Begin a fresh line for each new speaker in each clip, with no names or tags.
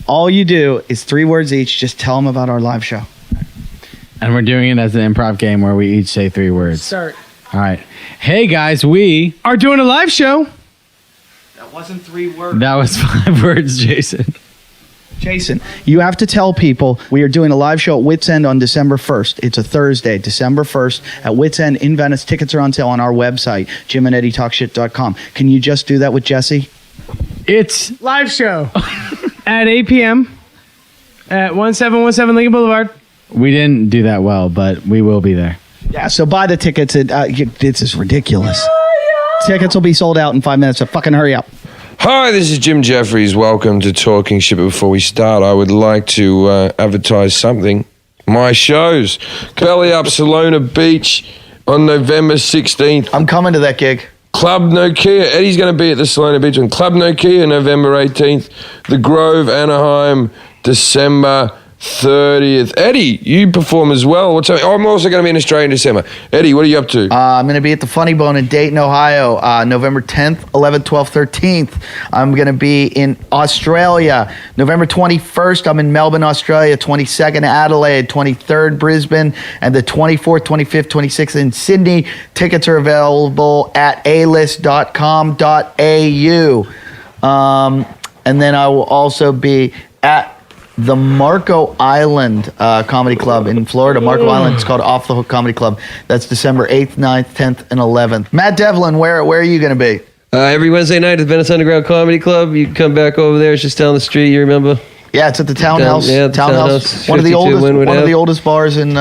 All you do is 3 words each. Just tell them about our live show.
And we're doing it as an improv game where we each say 3 words.
Start.
All right. Hey, guys, we
are doing a live show.
That wasn't 3 words.
That was 5 words, Jason.
Jason, you have to tell people we are doing a live show at Wits End on December 1st. It's a Thursday, December 1st at Wits End in Venice. Tickets are on sale on our website, JimandEddieTalkShit.com. Can you just do that with Jesse?
It's live show at 8 p.m. at 1717 Lincoln Boulevard.
We didn't do that well, but we will be there.
Yeah, so buy the tickets. This is ridiculous. Tickets will be sold out in 5 minutes, so fucking hurry up.
Hi, this is Jim Jeffries. Welcome to Talking Shit. But before we start, I would like to advertise something. My shows. Belly Up Salona Beach on November 16th.
I'm coming to that gig.
Club Nokia. Eddie's going to be at the Salona Beach on Club Nokia November 18th. The Grove, Anaheim, December 30th. Eddie, you perform as well. I'm also going to be in Australia in December. Eddie, what are you up to?
I'm going to be at the Funny Bone in Dayton, Ohio, November 10th, 11th, 12th, 13th. I'm going to be in Australia. November 21st, I'm in Melbourne, Australia. 22nd, Adelaide. 23rd, Brisbane. And the 24th, 25th, 26th in Sydney. Tickets are available at alist.com.au. And then I will also be at the Marco Island Comedy Club in Florida. Marco Island, it's called Off the Hook Comedy Club. That's December 8th, 9th, 10th, and 11th. Matt Devlin, where are you going to be?
Every Wednesday night at the Venice Underground Comedy Club. You can come back over there. It's just down the street, you remember?
Yeah, it's at the Townhouse.
The Townhouse.
One of the oldest bars in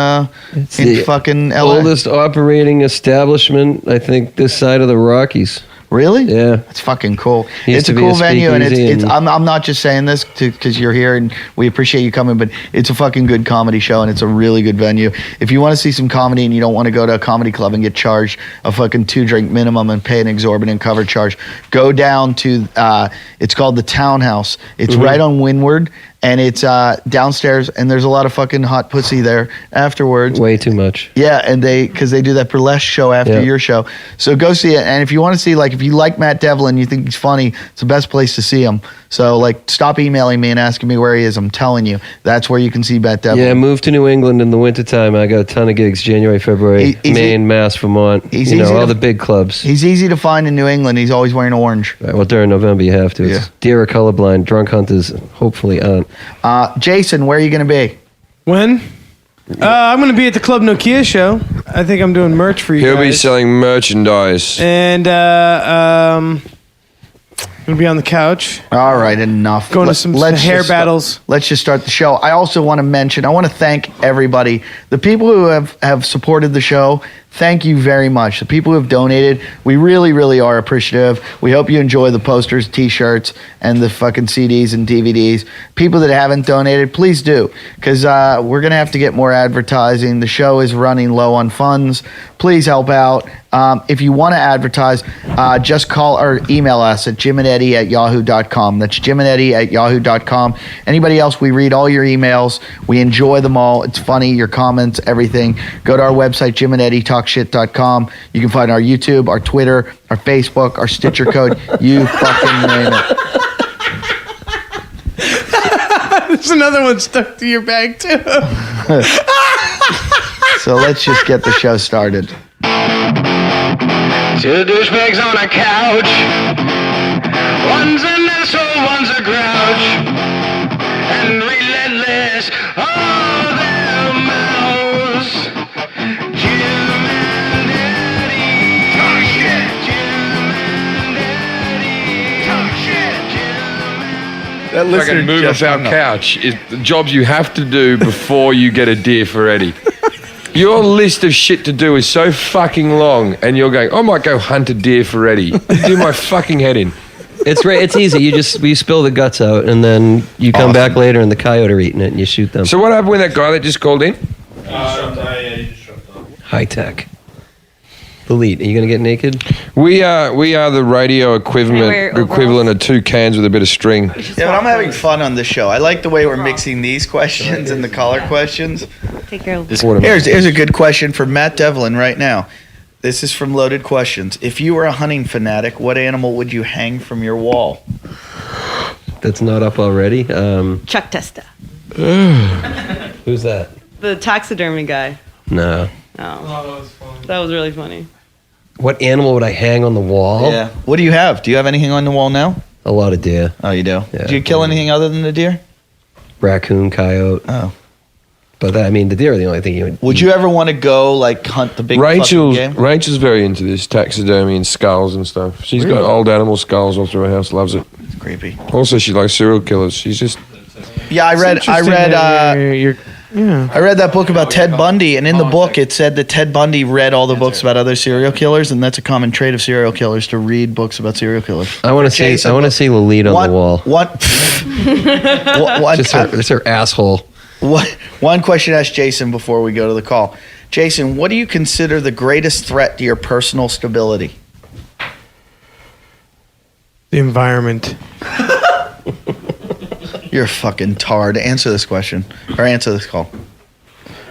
fucking LA.
Oldest operating establishment, I think, this side of the Rockies.
Really?
Yeah.
It's fucking cool. It's a cool venue, and I'm not just saying this because you're here and we appreciate you coming, but it's a fucking good comedy show, and it's a really good venue. If you want to see some comedy and you don't want to go to a comedy club and get charged a fucking 2-drink minimum and pay an exorbitant cover charge, go down to, it's called the Townhouse. It's right on Windward. And it's downstairs, and there's a lot of fucking hot pussy there afterwards.
Way too much.
Yeah, and because they do that burlesque show after your show. So go see it. And if you want to see, if you like Matt Devlin, you think he's funny, it's the best place to see him. So, stop emailing me and asking me where he is. I'm telling you, that's where you can see Matt Devlin.
Yeah, move to New England in the wintertime. I got a ton of gigs, January, February, Maine, Mass, Vermont. All the big clubs.
He's easy to find in New England. He's always wearing orange.
Right, well, during November, you have to. It's deer are colorblind. Drunk hunters hopefully aren't.
Jason, where are you going to be?
When? I'm going to be at the Club Nokia show. I think I'm doing merch for you
He'll
guys.
be selling merchandise.
And I'm going to be on the couch.
All right, enough.
Going to some hair battles.
Let's just start the show. I also want to thank everybody. The people who have supported the show, thank you very much. The people who have donated, we really, really are appreciative. We hope you enjoy the posters, T-shirts, and the fucking CDs and DVDs. People that haven't donated, please do, because we're going to have to get more advertising. The show is running low on funds. Please help out. If you want to advertise, just call or email us at jimandeddy@yahoo.com. That's jimandeddy@yahoo.com. Anybody else, we read all your emails. We enjoy them all. It's funny, your comments, everything. Go to our website, jimandeddytalkshit.com. You can find our YouTube, our Twitter, our Facebook, our Stitcher code. You fucking name it.
There's another one stuck to your bag, too.
So let's just get the show started.
Two douchebags on a couch. One's an asshole, one's a grouch. And relentless, all their mouths. Jim and Eddie. Talk shit. Jim and Eddie. Talk shit. Jim and Eddie.
If I can move off our couch is the jobs you have to do before you get a deer for Eddie. Your list of shit to do is so fucking long, and you're going, I might go hunt a deer for Eddie. Do my fucking head in.
It's easy. You spill the guts out, and then you come back later, and the coyote are eating it, and you shoot them.
So what happened with that guy that just called in?
High tech. The lead. Are you going to get naked?
We are the radio equivalent of 2 cans with a bit of string.
Yeah, but I'm having fun on this show. I like the way we're mixing these questions and the caller questions.
Take care of this.
Here's a good question for Matt Devlin right now. This is from Loaded Questions. If you were a hunting fanatic, what animal would you hang from your wall?
that's not up already.
Chuck Testa,
Who's that?
the taxidermy guy.
No.
Oh, that was really funny.
What animal would I hang on the wall?
Yeah. What do you have? Do you have anything on the wall now?
A lot of deer.
Oh, you do?
Yeah.
Did you kill anything other than the deer?
Raccoon, coyote.
Oh.
But the deer are the only thing you
Would you ever want to go like hunt the big fucking game?
Rachel's very into this taxidermy and skulls and stuff. She's got old animal skulls all through her house. Loves it.
It's creepy.
Also, she likes serial killers. She's just
Yeah, I read that book about Ted Bundy, and in the book it said that Ted Bundy read all the books about other serial killers, and that's a common trait of serial killers to read books about serial killers.
I want to see Lolita on the wall.
What?
Just her asshole.
One question to ask Jason before we go to the call. Jason, what do you consider the greatest threat to your personal stability?
The environment.
You're a fucking tard. Answer this question or answer this call.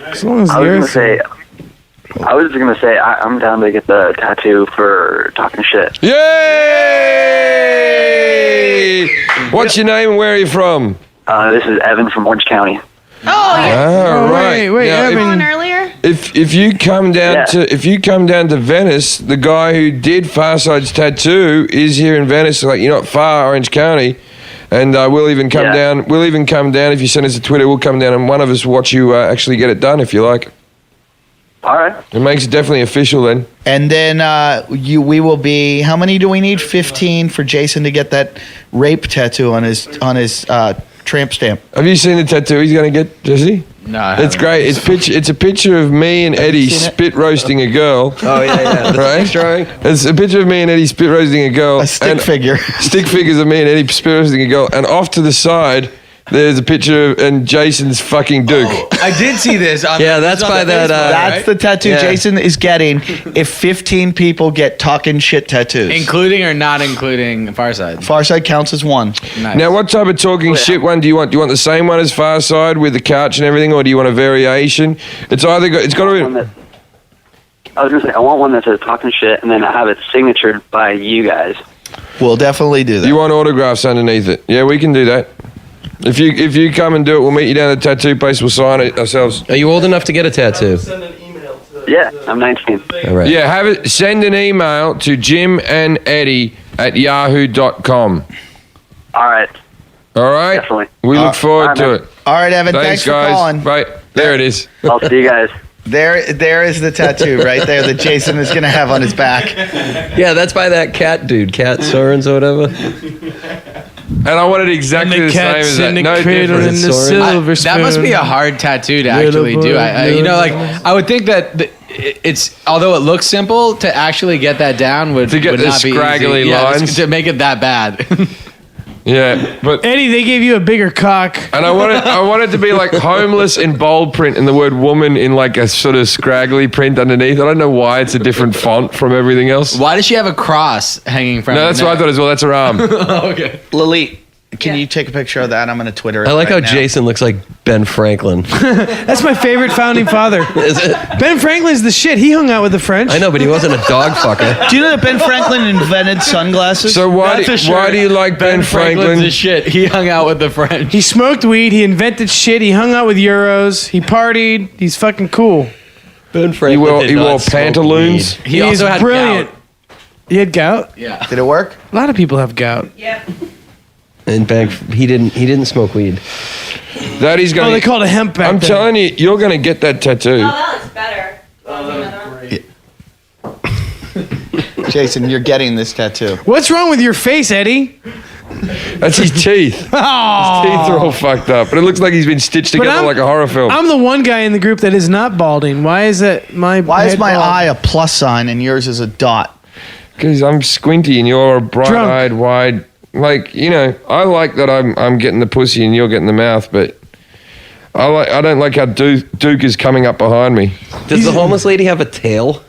As long as
I was just gonna say I'm down to get the tattoo for talking shit.
Yay! What's your name and where are you from?
This is Evan from Orange County.
Oh, yeah.
Right.
Wait,
Now,
Evan.
On earlier?
If you come down to Venice, the guy who did Farside's tattoo is here in Venice. Like, you're not far, Orange County, and we'll even come down. We'll even come down if you send us a Twitter. We'll come down and one of us will watch you actually get it done if you like.
All right.
It makes it definitely official then.
And then we will be. How many do we need? 15 for Jason to get that rape tattoo on his tramp stamp.
Have you seen the tattoo he's going to get, Jesse?
No, I
It's
haven't.
great. It's a picture of me and Eddie spit roasting a girl.
Oh, yeah.
Right?
Drawing.
It's a picture of me and Eddie spit roasting a girl.
A stick figure.
Stick figures of me and Eddie spit roasting a girl. And off to the side, there's a picture of and Jason's fucking Duke.
I did see this.
That's by that.
That's the tattoo
Yeah.
Jason is getting if 15 people get talking shit tattoos.
Including or not including Farside?
Farside counts as one.
Nice.
Now, what type of talking shit one do you want? Do you want the same one as Far Side with the couch and everything, or do you want a variation? It's got to be.
I was gonna say I want one that says talking shit and then I have it signatured by you guys.
We'll definitely do that.
You want autographs underneath it? Yeah, we can do that. If you come and do it, we'll meet you down at the tattoo place. We'll sign it ourselves.
Are you old enough to get a tattoo?
Yeah, I'm 19.
All right.
Yeah, have it. Send an email to jimandeddie@yahoo.com.
All right.
All right.
Definitely.
We look forward to it.
All right, Evan. Thanks for
guys.
calling.
Right there it is.
I'll see you guys.
There is the tattoo right there that Jason is going to have on his back.
Yeah, that's by that cat dude, Cat Sorens or whatever.
And I want it exactly the same as that. No difference.
That must be a hard tattoo to actually do. I would think that it's, although it looks simple, to actually get that down would
To get
would
the
not be
scraggly
easy.
lines.
To make it that bad.
Yeah, but
Eddie, they gave you a bigger cock.
and I want it to be like homeless in bold print and the word woman in like a sort of scraggly print underneath. I don't know why it's a different font from everything else.
Why does she have a cross hanging from
No,
her
that's what I
neck?
thought as well. That's her arm.
Okay.
Lalit, can you take a picture of that? I'm going to Twitter it.
I like how
right now.
Jason looks like Ben Franklin.
That's my favorite founding father.
Is it?
Ben Franklin's the shit. He hung out with the French.
I know, but he wasn't a dog fucker.
Do you know that Ben Franklin invented sunglasses?
So why
That's for
do
sure.
you like Ben
Franklin's
Franklin?
the shit. He hung out with the French.
He smoked weed. He invented shit. He hung out with Euros. He partied. He's fucking cool.
Ben Franklin
He wore
smoke
pantaloons.
weed.
He
is
also had
brilliant.
gout.
He had gout.
Yeah.
Did it work?
A lot of people have gout.
And he didn't smoke weed.
That he's
Oh,
going.
they called it hemp back
I'm
then.
telling you, you're going to get that tattoo.
that looks better.
Jason, you're getting this tattoo.
What's wrong with your face, Eddie?
That's his teeth. His teeth are all fucked up, but it looks like he's been stitched
But
together like a horror film.
I'm the one guy in the group that is not balding. Why is that
Why is
head
my
bald?
eye a plus sign and yours is a dot?
Because I'm squinty and you're a bright-eyed, wide. Like, you know, I like that I'm getting the pussy and you're getting the mouth, but I don't like how Duke is coming up behind me.
Does the homeless lady have a tail?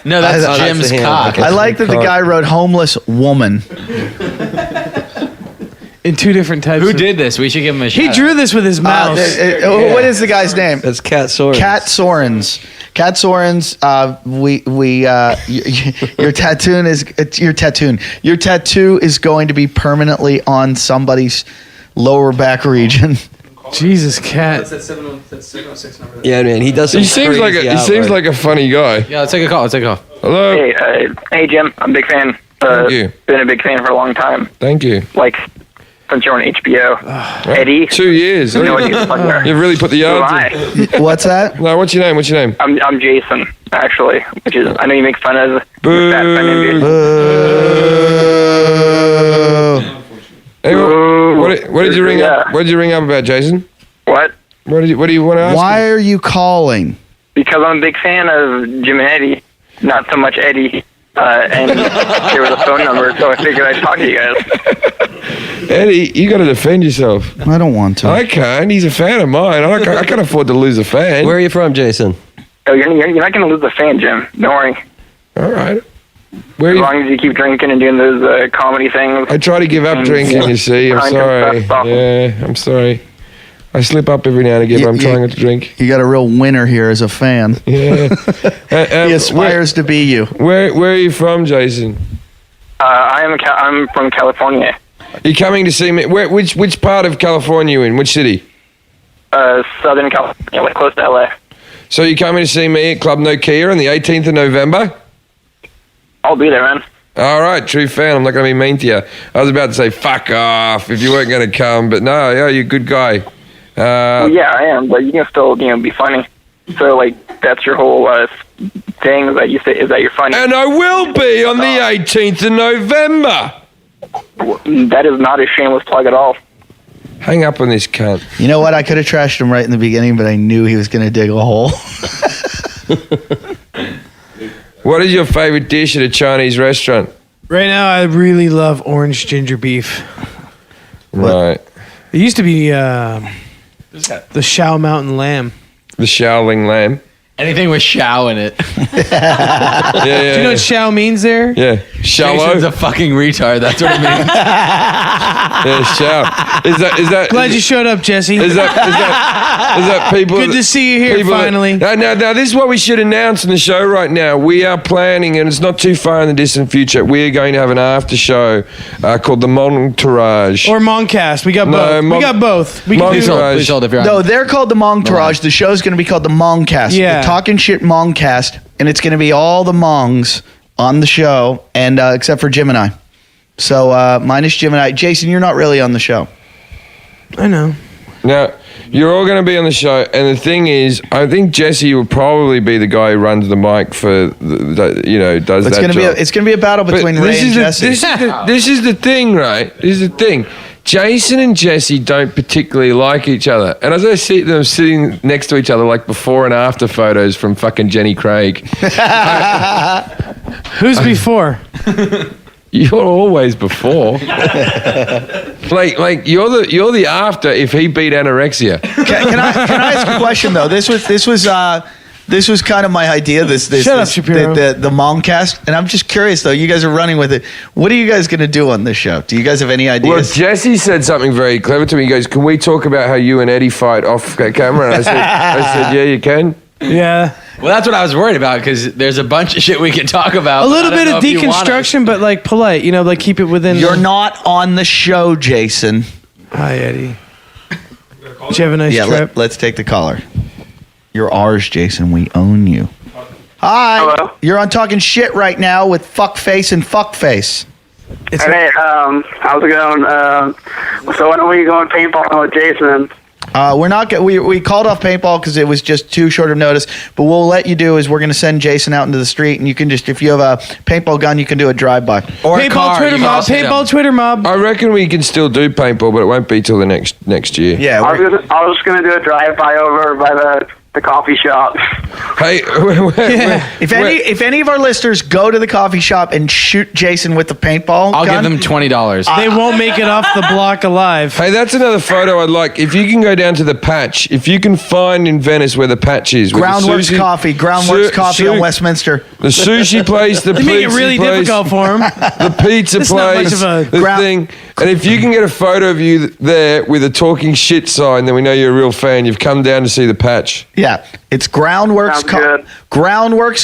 No, that's
Oh, that's
Jim's
the hand.
cock.
Okay.
I like that the guy wrote homeless woman.
in two different types.
Who
of-
did this? We should give him a
He
shout
drew this with his mouse.
What is the guy's name?
That's Cat Sorens.
Cat Sorens. Cat Sorens, your tattoo is going to be permanently on somebody's lower back region.
Jesus, Cat.
That's 706 number.
Yeah, man, he does.
He seems like a funny guy.
Yeah, let's take a call.
Hello.
Hey, Jim. I'm a big fan.
Thank you.
Been a big fan for a long time.
Thank you.
Like, since you're on HBO. Eddie.
2 years.
You know what you're fucking there.
You've really put the
Who am
yards in.
I?
What's that?
No, what's your name?
I'm Jason, actually, which is, I know you make fun of the
Boo.
fat friend named Jason.
Hey, what did you ring
Yeah.
up? What did you ring up about, Jason?
What?
What do you want to ask?
Why are you calling?
Because I'm a big fan of Jim and Eddie, not so much Eddie. And there was a phone number, so I figured I'd talk to you guys.
Eddie, you got to defend yourself.
I don't want to.
I can't. He's a fan of mine. I can't afford to lose a fan.
Where are you from, Jason?
Oh, you're not going to lose a fan, Jim. Don't worry.
All right. Where are
As
you?
long as you keep drinking and doing those comedy things.
I try to give up drinking, you see. I'm sorry. Yeah, I'm sorry. I slip up every now and again, but I'm trying not to drink.
You got a real winner here as a fan.
Yeah.
He aspires to be you.
Where are you from, Jason?
I'm from California.
You coming to see me? Which part of California are you in? Which city?
Southern California, like close to LA.
So you coming to see me at Club Nokia on the 18th of November?
I'll be there, man.
All right, true fan. I'm not going to be mean to you. I was about to say fuck off if you weren't going to come, but no, yeah, you're a good guy.
Well, yeah, I am, but you can still, be funny. So, like, that's your whole thing that you say is that you're funny.
And I will be on the 18th of November.
That is not a shameless plug at all.
Hang up on this cunt.
You know what? I could have trashed him right in the beginning, but I knew he was going to dig a hole.
What is your favorite dish at a Chinese restaurant?
Right now, I really love orange ginger beef.
Right.
It used to be the Shao Mountain Lamb.
The Shaoling lamb.
Anything with Shao in it.
Yeah.
Do you know what Shao means there?
Yeah. Shallow.
Jason's a fucking retard. That's what it means.
Yeah, Shao. Is that?
Glad you showed up, Jesse.
Is that people?
Good to see you here finally.
Now, this is what we should announce in the show right now. We are planning, and it's not too far in the distant future, we are going to have an after show called the Montourage.
Or Moncast. We got both. We got both. We can do
Please hold if you're on.
No, they're called the Montourage. The show's going to be called the Mongcast.
Yeah.
The Talking Shit Mongcast, and it's going to be all the Mongs on the show, and except for Jim and I. So minus Jim and I. Jason, you're not really on the show.
I know.
Now, you're all going to be on the show, and the thing is, I think Jesse will probably be the guy who runs the mic for, does
It's
that
going to
job.
be it's going to be a battle between Ray and Jesse.
This is the thing, right? This is the thing. Jason and Jesse don't particularly like each other. And as I see them sitting next to each other, like before and after photos from fucking Jenny Craig.
Who's before?
You're always before. like you're the after if he beat anorexia.
Can I ask a question though? This was kind of my idea.
Shut up, Shapiro.
The Momcast, and I'm just curious though. You guys are running with it. What are you guys going to do on this show? Do you guys have any
Well,
ideas?
Jesse said something very clever to me. He goes, "Can we talk about how you and Eddie fight off camera?" And I said, "Yeah, you can."
Yeah.
Well, that's what I was worried about because there's a bunch of shit we can talk about.
A little bit of deconstruction, but like polite, like keep it within.
You're not on the show, Jason.
Hi, Eddie. Did you have a nice trip?
Let's take the caller. You're ours, Jason. We own you. Hi.
Hello?
You're on Talking Shit right now with Fuckface and Fuckface.
Hey, how's it going? So when are we going paintballing with Jason?
We're not. We called off paintball because it was just too short of notice. But what we'll let you do is we're going to send Jason out into the street, and you can just, if you have a paintball gun, you can do a drive-by.
Or
Paintball
a car.
Twitter mob. Paintball Twitter mob.
I reckon we can still do paintball, but it won't be till the next year.
Yeah.
I was just gonna do a drive-by over by the coffee shop.
Hey,
If any of our listeners go to the coffee shop and shoot Jason with the paintball
I'll
gun,
give them $20.
They won't make it off the block alive.
Hey, that's another photo I'd like. If you can go down to the Patch, if you can find in Venice where the Patch is.
Groundworks Coffee on Westminster.
The sushi place, the
They
pizza
make it really
place,
difficult for him.
the pizza
It's not
place,
much of a
the thing. And if you can get a photo of you there with a talking shit sign, then we know you're a real fan. You've come down to see the patch.
Yeah, it's Groundworks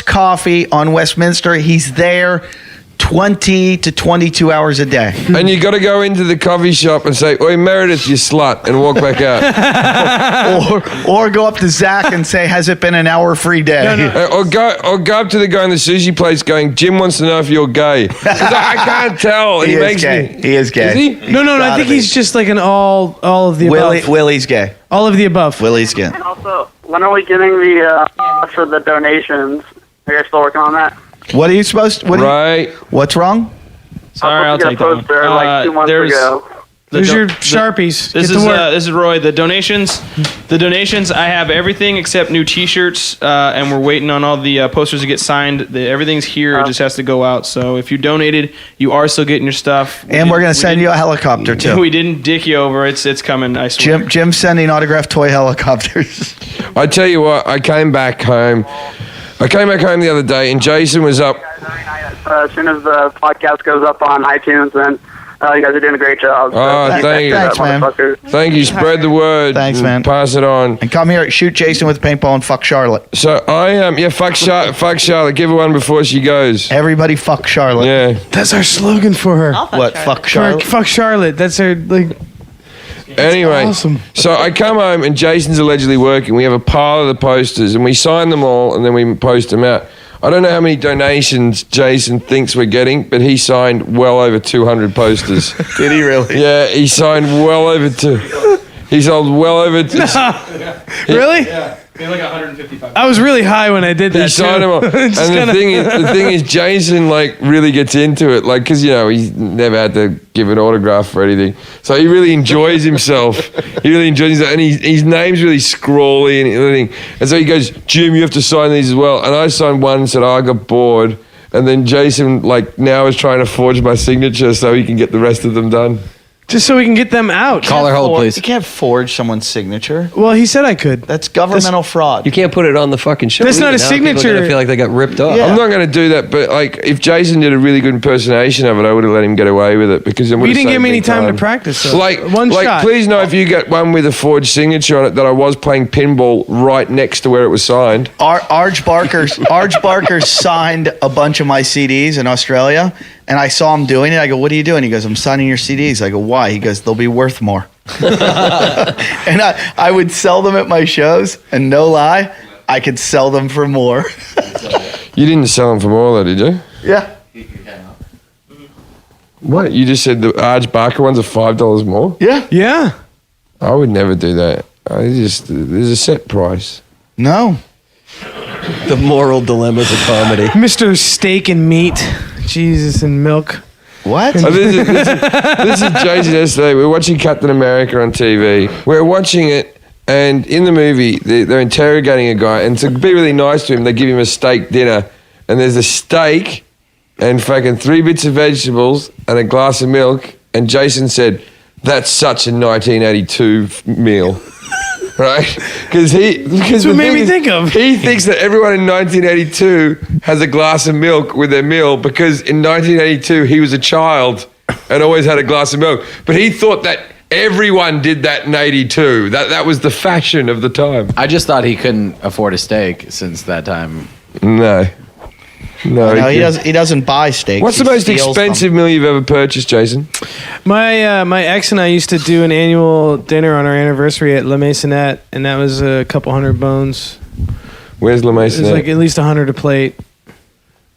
Coffee on Westminster. He's there 20 to 22 hours a day.
And you got to go into the coffee shop and say, "Oi, Meredith, you slut," and walk back out.
or go up to Zach and say, "Has it been an hour-free day?"
Or go up to the guy in the sushi place going, "Jim wants to know if you're gay." I can't tell.
He is gay. He is gay.
Is he?
No. I think he's just like an all of the above.
Willie's gay.
All of the above.
Willie's gay.
Also, when are we getting the for the donations? Are you guys still working on that?
What are you supposed to... What's wrong?
Sorry, I'll take that one.
Like 2 months ago.
There's your Sharpies.
This is Roy. The donations, I have everything except new T-shirts, and we're waiting on all the posters to get signed. Everything's here. It just has to go out. So if you donated, you are still getting your stuff.
And we're going to send you a helicopter, too.
We didn't dick you over. It's coming, I swear.
Jim's sending autographed toy helicopters.
I tell you what, I came back home the other day, and Jason was up.
As soon as the podcast goes up on iTunes, then you guys are doing a great job.
Thanks, man.
Thank you. Spread the word.
Thanks, man.
Pass it on.
And come here, shoot Jason with a paintball and fuck Charlotte.
So fuck Charlotte. Give her one before she goes.
Everybody fuck Charlotte.
Yeah.
That's our slogan for her.
Fuck Charlotte?
Fuck Charlotte. That's our, like...
Anyway,
awesome.
So I come home and Jason's allegedly working. We have a pile of the posters and we sign them all and then we post them out. I don't know how many donations Jason thinks we're getting, but he signed well over 200 posters.
Did he really?
Yeah, he signed well over He sold well over
Really?
Yeah. Like 155.
I was really high when I did that.
He signed them all. And the thing is, Jason like really gets into it, like because he's never had to give an autograph for anything, so he really enjoys himself. And his name's really scrawly and everything. And so he goes, "Jim, you have to sign these as well." And I signed one and said, "I got bored." And then Jason now is trying to forge my signature so he can get the rest of them done.
Just so we can get them out.
Caller hold, please.
You can't forge someo's signature.
Well, he said I could.
That's governmental fraud.
You can't put it on the fucking show.
That's not a
Now
signature.
people are gonna feel like they got ripped off.
Yeah.
I'm not going to do that, but if Jason did a really good impersonation of it, I would have let him get away with it because
We didn't give me any time to practice. So. One shot.
Please know if you get one with a forged signature on it that I was playing pinball right next to where it was signed.
Arj Barker signed a bunch of my CDs in Australia, and I saw him doing it. I go, "What are you doing?" He goes, "I'm signing your CDs." I go, "Why?" He goes, "They'll be worth more." And I would sell them at my shows, and no lie, I could sell them for more.
You didn't sell them for more, though, did you?
Yeah.
What? You just said the Arj Barker ones are $5 more?
Yeah.
Yeah.
I would never do that. There's a set price.
No.
The moral dilemmas of comedy.
Mr. Steak and Meat. Jesus and milk.
What?
This is Jason yesterday. We're watching Captain America on TV. We're watching it, and in the movie, they're interrogating a guy, and to be really nice to him, they give him a steak dinner, and there's a steak and fucking 3 bits of vegetables and a glass of milk, and Jason said, "That's such a 1982 meal." Right? That's
what made me think of.
He thinks that everyone in 1982 has a glass of milk with their meal because in 1982 he was a child and always had a glass of milk. But he thought that everyone did that in 82. That was the fashion of the time.
I just thought he couldn't afford a steak since that time.
No,
he doesn't buy steaks.
What's the most expensive meal you've ever purchased, Jason?
My ex and I used to do an annual dinner on our anniversary at La Maisonette, and that was a couple hundred bones.
Where's La
It
Maisonette?
was like at least 100 a plate.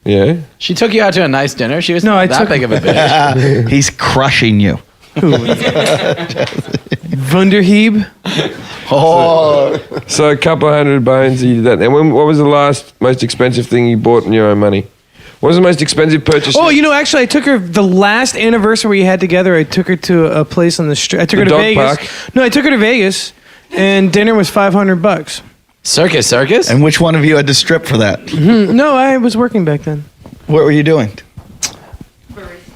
Yeah.
She took you out to a nice dinner. She was not that big of a bitch.
He's crushing you.
Wunderheeb.
Oh.
So a couple of 100 bones, you did that. And what was the most expensive thing you bought in your own money? What was the most expensive purchase?
Oh, actually, I took her the last anniversary we had together. I took her to a place on the street. I took her to Vegas.
Park?
No, I took her to Vegas, and dinner was $500.
Circus?
And which one of you had to strip for that?
No, I was working back then.
What were you doing?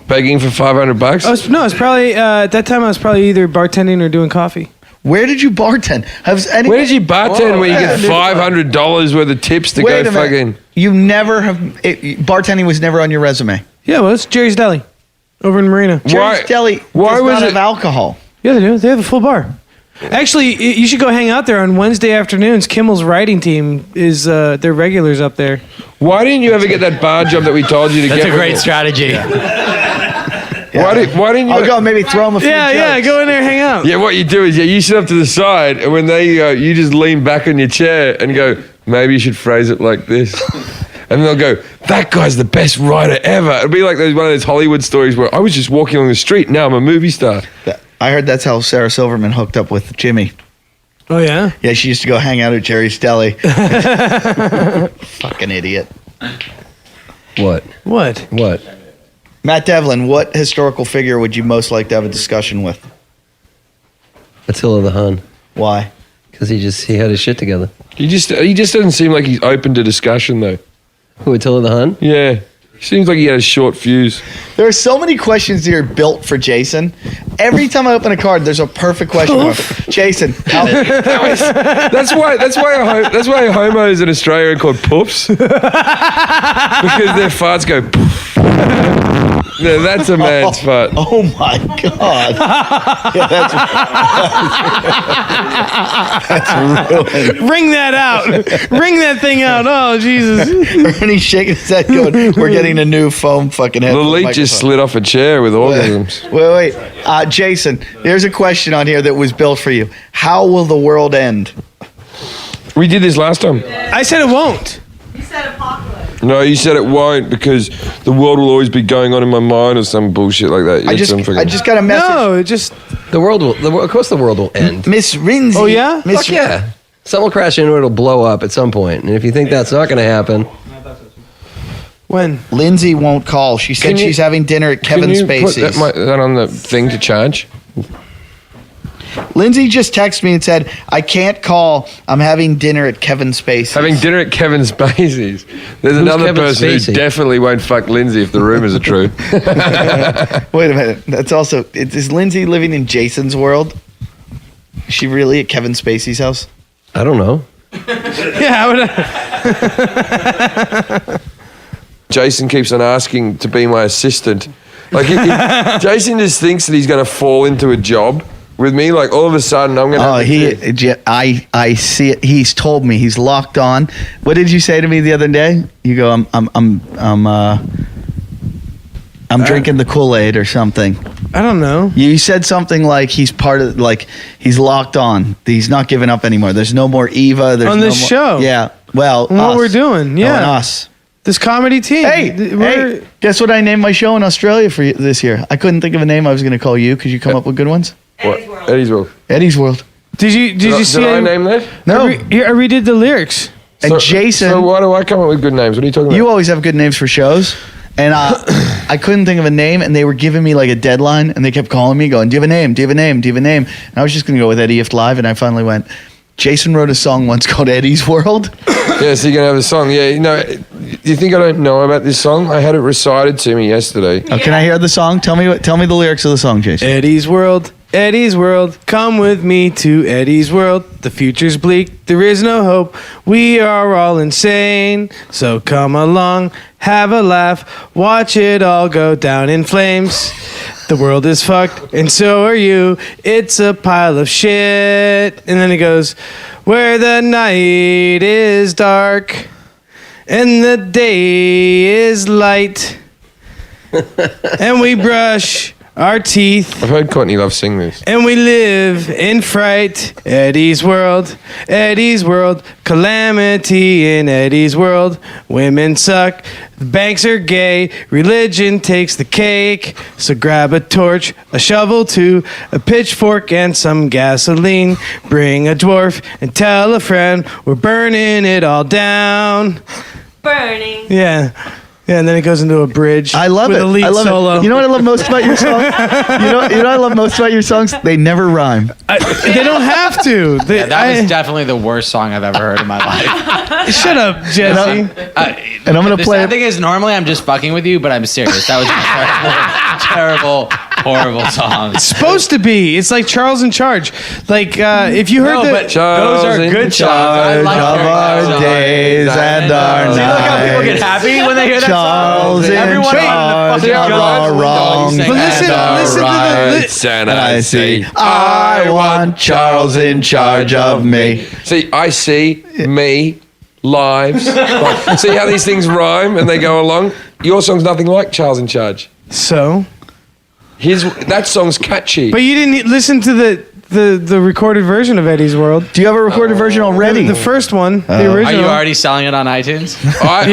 Begging for $500?
I was probably at that time. I was probably either bartending or doing coffee.
Where did you bartend?
Where did you bartend where you get $500 worth of tips to
Wait
go
a minute.
fucking...
You never have... bartending was never on your resume.
Yeah, well, it's Jerry's Deli. over in Marina.
Jerry's Deli
Why
does
was
not
it-
have alcohol.
Yeah, they do. They have a full bar. Actually, you should go hang out there on Wednesday afternoons. Kimmel's writing team is they're regulars up there.
Why didn't you ever get that bar job that we told you to
That's
get?
a great strategy.
Why didn't you?
I'll go maybe throw him a few jokes.
Go in there and hang out.
Yeah, what you do is you sit up to the side, and when they go, you just lean back on your chair and go, maybe you should phrase it like this. And they'll go, that guy's the best writer ever. It'll be like one of those Hollywood stories where I was just walking along the street, now I'm a movie star.
I heard that's how Sarah Silverman hooked up with Jimmy.
Oh, yeah?
Yeah, she used to go hang out at Jerry's Deli. Fucking idiot.
What?
Matt Devlin, what historical figure would you most like to have a discussion with?
Attila the Hun.
Why?
Because he had his shit together.
He just doesn't seem like he's open to discussion, though.
Who, Attila the Hun?
Yeah. Seems like he had a short fuse.
There are so many questions here built for Jason. Every time I open a card, there's a perfect question. Jason,
That's why homos in Australia are called pups. Because their farts go poof. No, that's a man's fart.
Oh my God. Yeah, that's ruined.
Ring that out. Ring that thing out. Oh, Jesus.
Ernie's shaking his head going, we're getting a new foam fucking head.
The
for the
leak just
microphone.
slid off a chair with orgasms.
Wait. Jason, there's a question on here that was built for you. How will the world end?
We did this last time.
I said it won't.
You said apocalypse.
No, you said it won't because the world will always be going on in my mind or some bullshit like that.
I just got a message.
No, it just...
Of course the world will end.
Miss Rinzi.
Oh, yeah?
Fuck yeah. Something will crash into it, it'll blow up at some point. And if you think that's not going to happen...
When?
Lindsay won't call. She said she's having dinner at Kevin Spacey's.
Put that on the thing to charge?
Lindsay just texted me and said, I can't call. I'm having dinner at Kevin Spacey's.
Having dinner at Kevin Spacey's. There's another
Kevin
person
Spacey?
who definitely won't fuck Lindsay if the rumors are true.
Wait a minute. That's also, is Lindsay living in Jason's world? Is she really at Kevin Spacey's house?
I don't know.
Yeah,
Jason keeps on asking to be my assistant. Like, Jason just thinks that he's going to fall into a job with me. Like, all of a sudden, I'm going to.
I see it. He's told me he's locked on. What did you say to me the other day? You go, I'm drinking the Kool-Aid or something.
I don't know.
You said something like he's part of, like he's locked on. He's not giving up anymore. There's no more Eva. There's
On
no
this
more,
show.
Yeah. Well,
And what
us.
we're doing.
No,
Yeah.
and us.
This comedy team.
Hey, guess what I named my show in Australia for this year? I couldn't think of a name I was going to call you. Could you come up with good ones?
Eddie's World.
Eddie's World.
Eddie's World.
Did you see?
Did I name that?
No.
I redid the lyrics.
And Jason.
So why do I come up with good names? What are you talking about?
You always have good names for shows. And I couldn't think of a name, and they were giving me like a deadline, and they kept calling me, going, "Do you have a name? Do you have a name? Do you have a name?" And I was just going to go with Eddie If Live, and I finally went. Jason wrote a song once called Eddie's World.
Yeah, so you're going to have a song. Yeah, you know, you think I don't know about this song? I had it recited to me yesterday.
Oh, can I hear the song? Tell me the lyrics of the song, Jason.
Eddie's World, Eddie's World, come with me to Eddie's World. The future's bleak, there is no hope. We are all insane, so come along, have a laugh, watch it all go down in flames. The world is fucked, and so are you. It's a pile of shit. And then it goes, where the night is dark and the day is light, and we brush our teeth.
I've heard Courtney Love sing this.
And we live in fright. Eddie's World, calamity in Eddie's world. Women suck, the banks are gay, religion takes the cake. So grab a torch, a shovel too, a pitchfork and some gasoline. Bring a dwarf and tell a friend we're burning it all down.
Burning.
Yeah. Yeah, and then it goes into a bridge.
I love
with
it.
A lead
I love
solo.
it. You know what I love most about your songs? You know what I love most about your songs? They never rhyme.
They don't have to.
Yeah, that was definitely the worst song I've ever heard in my life.
Shut up, Jesse.
And I'm gonna
the
play
sad thing is, normally I'm just fucking with you, but I'm serious. That was a terrible, horrible song.
It's supposed to be. It's like Charles in Charge. Like if you heard
No,
the
but
Charles
those are
in
good songs. I
Charge
like
of
hearing
our
that song.
days and our
See, look how people get
nights.
happy when they hear that
Charles in
Everyone
charge
wanted to fucking
are
go.
wrong.
But
listen to the.
And
I see. I want Charles in charge of me.
See, I see me lives. Like, see how these things rhyme and they go along? Your song's nothing like Charles in Charge.
So?
That song's catchy.
But you didn't listen to the recorded version of Eddie's World.
Do you have a recorded version already?
The first one, the
Are
original.
you already selling it on iTunes?
How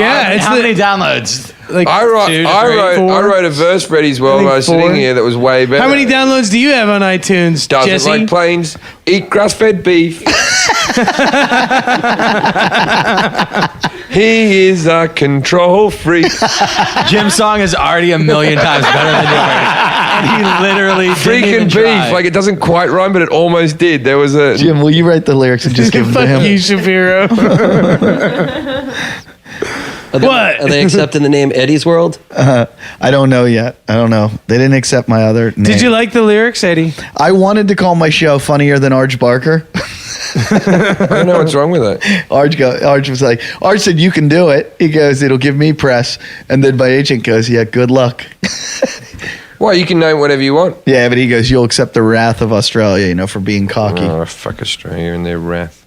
many downloads?
Like
I wrote a verse for Eddie's World when I was sitting here that was way better.
How many downloads do you have on iTunes,
Doesn't
Jesse?
like planes, eat grass-fed beef. He is a control freak.
Jim's song is already a million times better than yours. And he literally
Freaking beef.
try.
Like, it doesn't quite rhyme, but it almost did. There was a...
Jim, will you write the lyrics and just give them to him?
Fuck you, Shapiro.
Are they accepting the name Eddie's World?
I don't know yet. I don't know. They didn't accept my other name.
Did you like the lyrics, Eddie?
I wanted to call my show Funnier Than Arj Barker.
I don't know what's wrong with that.
Arj was like, Arj said, you can do it. He goes, it'll give me press. And then my agent goes, yeah, good luck.
Well, you can name whatever you want.
Yeah, but he goes, you'll accept the wrath of Australia, for being cocky.
Oh, fuck Australia and their wrath.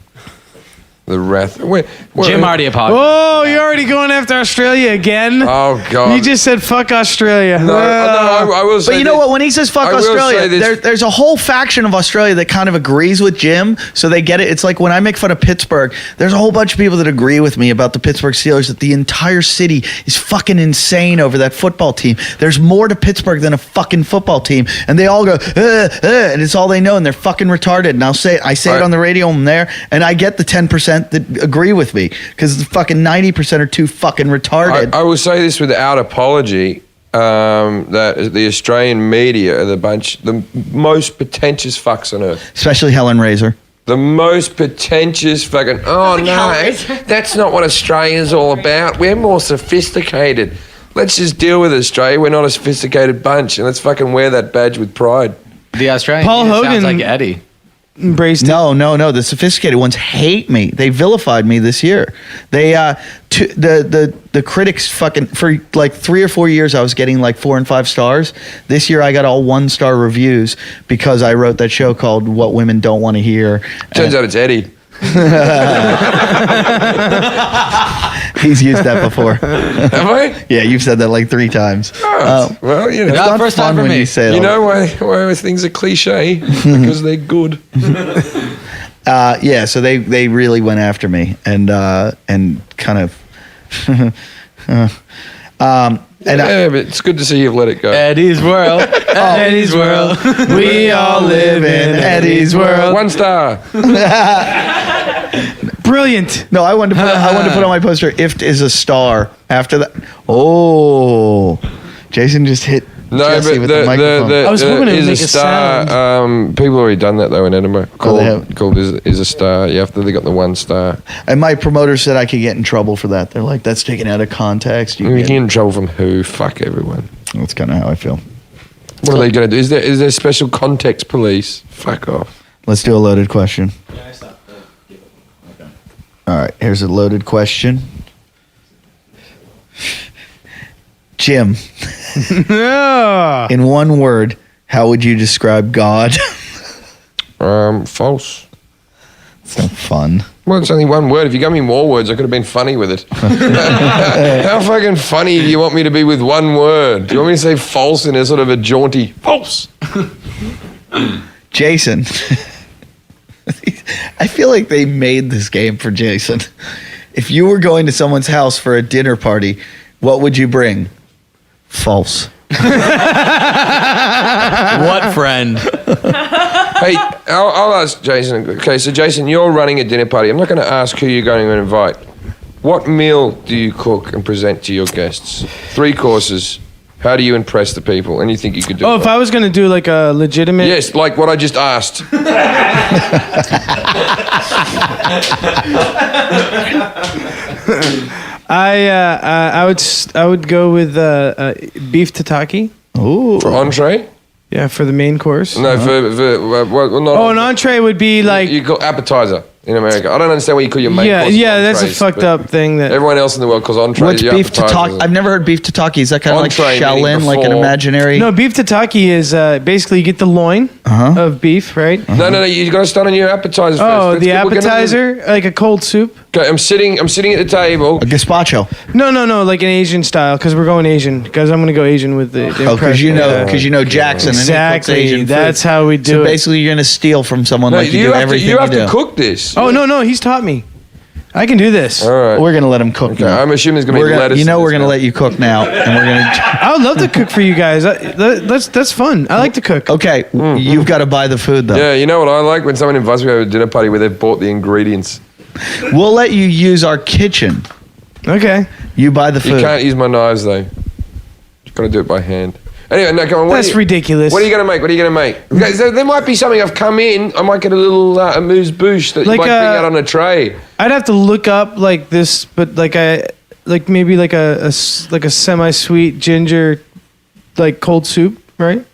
The wrath.
Jim already apologized.
Oh, you're already going after Australia again?
Oh, God.
You just said fuck Australia.
No, I will say
But you know what? When he says fuck
I will say
Australia,
this.
there's a whole faction of Australia that kind of agrees with Jim, so they get it. It's like when I make fun of Pittsburgh, there's a whole bunch of people that agree with me about the Pittsburgh Steelers, that the entire city is fucking insane over that football team. There's more to Pittsburgh than a fucking football team. And they all go, and it's all they know, and they're fucking retarded. And I say it on the radio, I'm there, and I get the 10% that agree with me, because the fucking 90% are too fucking retarded.
I will say this without apology, that the Australian media are the most pretentious fucks on earth.
Especially Helen Razor.
The most pretentious fucking, that's not what Australia's all about. We're more sophisticated. Let's just deal with Australia. We're not a sophisticated bunch, and let's fucking wear that badge with pride.
The Australian
Paul Hogan
sounds like Eddie.
Embraced it.
No. The sophisticated ones hate me. They vilified me this year. They the critics fucking, for like 3 or 4 years I was getting like 4 and 5 stars. This year I got all 1-star reviews because I wrote that show called What Women Don't Want to Hear.
Turns out it's Eddie.
He's used that before.
Have I?
Yeah, you've said that like 3 times.
Well, you know.
It's not
first
fun
time for
when
me.
you say it.
You know why things are cliche? Because they're good.
Yeah, so they really went after me and kind of
But it's good to see you've let it go.
Eddie's World. Eddie's World.
We all live in Eddie's World.
1 star.
Brilliant.
No, I wanted to put on my poster, "If is a star." After that, oh, Jason just hit Jesse
but
with the microphone.
I was hoping it would
is
make
a
a
star. People have already done that though in Edinburgh.
they have?
Called is a star. They got the 1 star.
And my promoter said I could get in trouble for that. They're like, "That's taken out of context."
You get in trouble from who? Fuck everyone.
That's kind of how I feel.
What are they going to do? Is there special context police? Fuck off.
Let's do a loaded question. All right, here's a loaded question. Jim, in one word, how would you describe God?
False.
It's not fun.
Well, it's only 1 word. If you gave me more words, I could have been funny with it. How fucking funny do you want me to be with 1 word? Do you want me to say false in a sort of a jaunty false?
Jason, I feel like they made this game for Jason. If you were going to someone's house for a dinner party, what would you bring? False.
What friend?
Hey, I'll ask Jason. Okay, so Jason, you're running a dinner party. I'm not going to ask who you're going to invite. What meal do you cook and present to your guests? 3 courses. How do you impress the people? And you think you could do
if I was going to do like a legitimate...
Yes, like what I just asked.
I would go with beef tataki.
Ooh.
For entree?
Yeah, for the main course.
No, well, not.
Oh, an entree would be like.
You call appetizer in America. I don't understand what you call your main course.
Yeah, that's a
entrees,
fucked
but
up thing that.
everyone else in the world calls entrees.
What's
your
beef
appetizers.
tataki? I've never heard beef tataki. Is that kind of like
Entree, meaning
Shaolin, like an
before.
imaginary?
No, beef tataki is basically you get the loin of beef, right?
No. You got to start on your appetizer first.
Oh,
Let's
the
we're gonna do-
appetizer, like a cold soup.
Okay, I'm sitting at the table.
A gazpacho.
No, like an Asian style, because we're going Asian. Because I'm gonna go Asian with the.
Oh, because you know Jackson. And he cooks
Exactly.
Asian food.
That's how we do
So
it.
basically, you're gonna steal from someone
No,
like you do
have
everything
you have
do.
to cook this.
Oh no, he's taught me. I can do this.
All right.
We're gonna let him cook
Okay,
now.
I'm assuming there's gonna be
We're gonna,
lettuce.
you know,
in
we're
this
gonna
now.
let you cook now, and we're gonna.
I would love to cook for you guys. That's fun. I like to cook.
Okay, you've got to buy the food though.
Yeah, you know what I like when someone invites me to a dinner party where they've bought the ingredients.
We'll let you use our kitchen.
Okay.
You buy the
You
food.
can't use my knives though. You've got to do it by hand. Anyway, no, come on.
That's ridiculous.
What are you going to make? Okay, so there might be something. I've come in. I might get a little amuse bouche that
Like
you might bring out on a tray.
I'd have to look up like this, but maybe like a semi-sweet ginger, like cold soup, right?